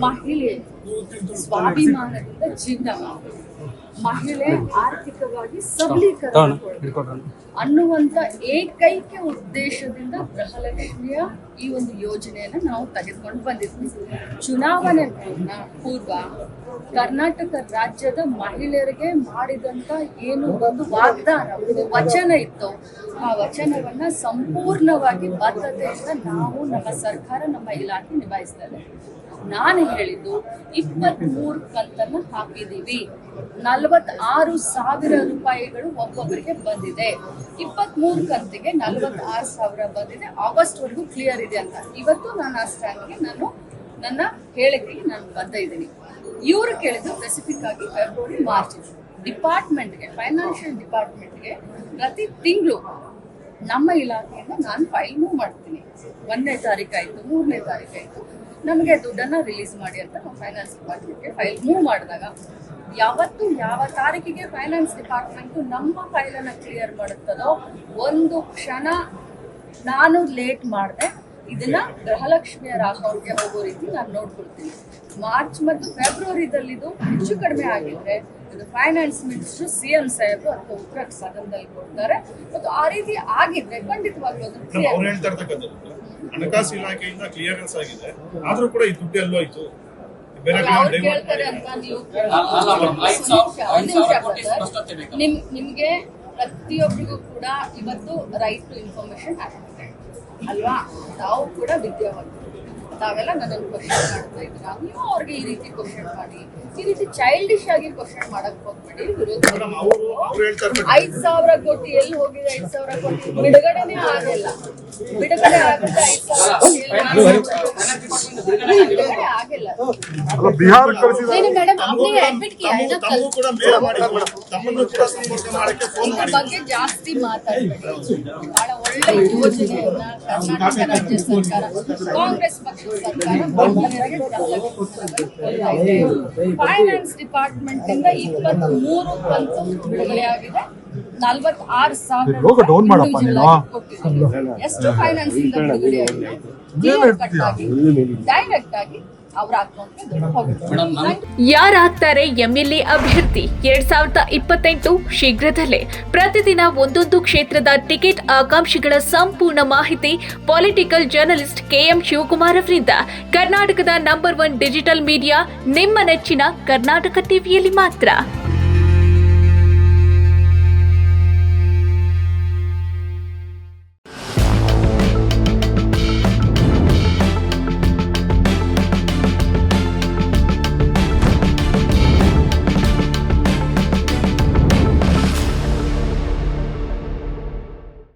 ಮಹಿಳೆ ಸ್ವಾಭಿಮಾನದಿಂದ ಜೀವನ ಮಾಡ್ಬೇಕು, ಮಹಿಳೆ ಆರ್ಥಿಕವಾಗಿ ಸಬಲೀಕರಣ ಅನ್ನುವಂತ ಏಕೈಕ ಉದ್ದೇಶದಿಂದ ಗೃಹಲಕ್ಷ್ಮಿಯ ಈ ಒಂದು ಯೋಜನೆಯನ್ನ ನಾವು ತೆಗೆದುಕೊಂಡು ಬಂದಿದ್ವಿ. ಚುನಾವಣೆ ಪೂರ್ವ ಕರ್ನಾಟಕ ರಾಜ್ಯದ ಮಹಿಳೆಯರಿಗೆ ಮಾಡಿದಂತ ಏನು ಒಂದು ವಾಗ್ದಾನ, ಒಂದು ವಚನ ಇತ್ತು, ಆ ವಚನವನ್ನ ಸಂಪೂರ್ಣವಾಗಿ ಬದ್ಧತೆಯಿಂದ ನಾವು, ನಮ್ಮ ಸರ್ಕಾರ, ನಮ್ಮ ಇಲಾಖೆ ನಿಭಾಯಿಸ್ತಾ ಇದೆ. ನಾನು ಹೇಳಿದ್ದು 23 ಕಂತನ್ನ ಹಾಕಿದೀವಿ, 46,000 ರೂಪಾಯಿಗಳು ಒಬ್ಬೊಬ್ಬರಿಗೆ ಬಂದಿದೆ. 23 ಕಂತಿಗೆ 46,000 ಬಂದಿದೆ, ಆಗಸ್ಟ್ ವರೆಗೂ ಕ್ಲಿಯರ್ ಇದೆ ಅಂತ. ಇವತ್ತು ನಾನು ಆ ಸ್ಟ್ಯಾಂಡ್ಗೆ ನನ್ನ ಹೇಳಿಕೆಗೆ ನಾನು ಬದ್ಧ ಇದ್ದೀನಿ. ಇವರು ಕೇಳಿದ್ದು ಸ್ಪೆಸಿಫಿಕ್ ಆಗಿ ಫೆಬ್ರವರಿ ಮಾರ್ಚ್ ಡಿಪಾರ್ಟ್ಮೆಂಟ್ಗೆ, ಫೈನಾನ್ಷಿಯಲ್ ಡಿಪಾರ್ಟ್ಮೆಂಟ್ಗೆ ಪ್ರತಿ ತಿಂಗಳು ನಮ್ಮ ಇಲಾಖೆಯಿಂದ ನಾನು ಫೈಲ್ ಮೂವ್ ಮಾಡ್ತೀನಿ. 1ನೇ ತಾರೀಕಾಯ್ತು, 3ನೇ ತಾರೀಕಾಯ್ತು, ನಮಗೆ ದುಡ್ಡನ್ನ ರಿಲೀಸ್ ಮಾಡಿ ಅಂತ ನಾವು ಫೈನಾನ್ಸ್ ಡಿಪಾರ್ಟ್ಮೆಂಟ್ಗೆ ಫೈಲ್ ಮೂವ್ ಮಾಡಿದಾಗ ಯಾವತ್ತು ಯಾವ ತಾರೀಕಿಗೆ ಫೈನಾನ್ಸ್ ಡಿಪಾರ್ಟ್ಮೆಂಟ್ ನಮ್ಮ ಫೈಲನ್ನ ಕ್ಲಿಯರ್ ಮಾಡುತ್ತದೋ ಒಂದು ಕ್ಷಣ ನಾನು ಲೇಟ್ ಮಾಡಿದೆ, ಇದನ್ನ ಗೃಹಲಕ್ಷ್ಮಿಯರ ಅಕೌಂಟ್ಗೆ ಹೋಗೋ ರೀತಿ ನಾನು ನೋಡ್ಕೊಳ್ತೀನಿ. ಮಾರ್ಚ್ ಮತ್ತು ಫೆಬ್ರವರಿದಲ್ಲಿದು ಹೆಚ್ಚು ಕಡಿಮೆ ಆಗಿದ್ರೆ ಇದು ಫೈನಾನ್ಸ್ ಮಿನಿಸ್ಟರ್ CM ಸಾಹೇಬರು ಅಥವಾ ಉತ್ತರ ಸದನದಲ್ಲಿ ಕೊಡ್ತಾರೆ. ಮತ್ತು ಆ ರೀತಿ ಆಗಿದ್ರೆ ಖಂಡಿತವಾಗ್ಲೂ ಹಣಕಾಸು ಇಲಾಖೆಯಿಂದ ಕ್ಲಿಯರೆನ್ಸ್ ಆಗಿದೆ, ಆದ್ರೂ ಕೂಡ ಈ ದುಡ್ಡು ಎಲ್ಲೋಯ್ತು ಕೇಳ್ತಾರೆ ಅಂತ ನೀವು ನಿಮ್ಗೆ ಪ್ರತಿಯೊಬ್ಬರಿಗೂ ಕೂಡ ಇವತ್ತು ರೈಟ್ ಟು ಇನ್ಫಾರ್ಮೇಶನ್ ಆಗ್ತದೆ ಅಲ್ವಾ? ನಾವು ಕೂಡ ವಿದ್ಯಾವಂತರು, ತಾವೆಲ್ಲ ನನ್ನನ್ನು ಕ್ವಶನ್ ಮಾಡ್ತಾ ಇದ್ದೀರಾ, ನೀವು ಅವ್ರಿಗೆ ಈ ರೀತಿ ಕ್ವಶನ್ ಮಾಡಿ, ಈ ರೀತಿ ಚೈಲ್ಡಿಶ್ ಆಗಿ ಕ್ವಶನ್ ಮಾಡಕ್ ಹೋಗ್ಬೇಡಿ. ವಿರೋಧ 5,000 ಕೋಟಿ ಎಲ್ಲಿ ಹೋಗಿದೆ? 5,000 ಕೋಟಿ ಬಿಡುಗಡೆನೇ ಆಗಿಲ್ಲ. ಬಿಡುಗಡೆ ಆಗುತ್ತೆ 5,000 ಬಿಡುಗಡೆ ಆಗಿಲ್ಲ. ಇದ್ರ ಬಗ್ಗೆ ಜಾಸ್ತಿ ಮಾತಾಡ್ಬೇಡಿ. ಬಹಳ ಒಳ್ಳೆ ಯೋಜನೆಯನ್ನ ಕರ್ನಾಟಕ ರಾಜ್ಯ ಸರ್ಕಾರ, ಕಾಂಗ್ರೆಸ್ ಪಕ್ಷದ ಸರ್ಕಾರ ಫೈನಾನ್ಸ್ ಡಿಪಾರ್ಟ್ಮೆಂಟ್ ಇಂದ 23 ಕಂತು ಬಿಡುಗಡೆ ಆಗಿದೆ. 46,000 ಎಷ್ಟು ಫೈನಾನ್ಸ್ ಇಂದ ಬಿಡುಗಡೆ ಆಗಿದೆ, ಡೈರೆಕ್ಟ್ ಆಗಿ ಅವರ ಅಕೌಂಟ್ಗೆ ದುಡ್ಡು ಹೋಗುತ್ತೆ. ಯಾರಾಗ್ತಾರೆ MLA ಅಭ್ಯರ್ಥಿ 2028 ಶೀಘ್ರದಲ್ಲೇ. ಪ್ರತಿದಿನ ಒಂದೊಂದು ಕ್ಷೇತ್ರದ ಟಿಕೆಟ್ ಆಕಾಂಕ್ಷಿಗಳ ಸಂಪೂರ್ಣ ಮಾಹಿತಿ ಪೊಲಿಟಿಕಲ್ ಜರ್ನಲಿಸ್ಟ್ KM ಶಿವಕುಮಾರ್ ಅವರಿಂದ. ಕರ್ನಾಟಕದ ನಂಬರ್ 1 ಡಿಜಿಟಲ್ ಮೀಡಿಯಾ ನಿಮ್ಮ ನೆಚ್ಚಿನ ಕರ್ನಾಟಕ ಟಿವಿಯಲ್ಲಿ ಮಾತ್ರ.